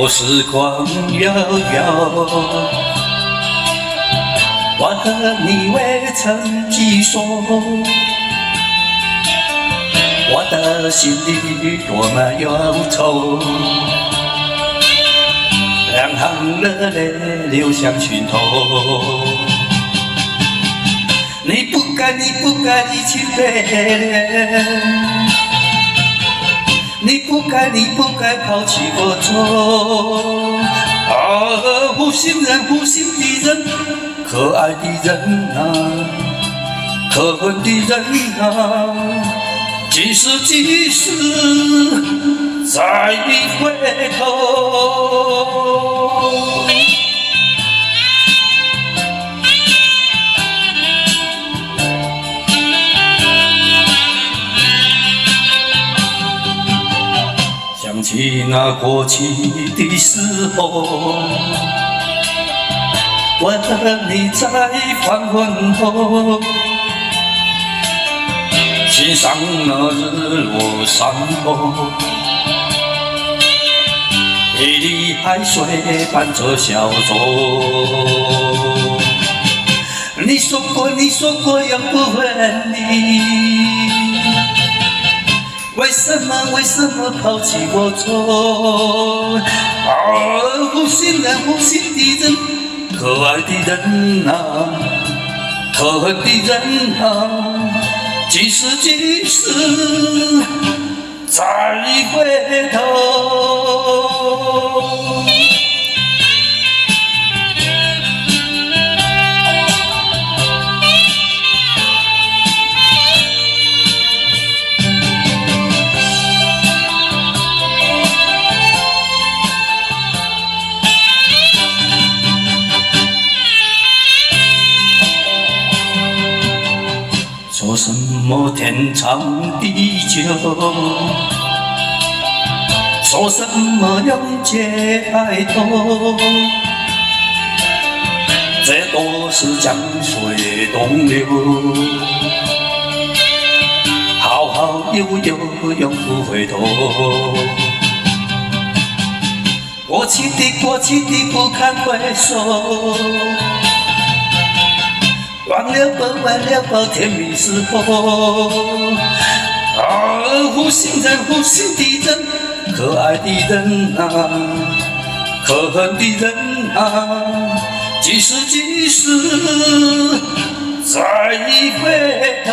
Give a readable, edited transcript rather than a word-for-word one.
时光悠悠，我和你未曾计说，我的心里多么忧愁，两行热泪流向心头。你不该移情别恋，你不该抛弃我走。啊，负心的人，可爱的人啊，可恨的人啊，几时再回头。想起那过去的时候，我和你在黄昏后，欣赏那日落山坡，一粒海水伴着小舟。你说过永不分离，为什么抛弃我走？啊，负心的人，可爱的人啊，可恨的人啊，几时再回头？说什么天长地久，说什么永结白头，这都是江水东流，好好悠悠永不回头。过去的不堪回首，忘了吧，甜蜜时候。啊，负心的人，可爱的人啊，可恨的人啊，几时再回头？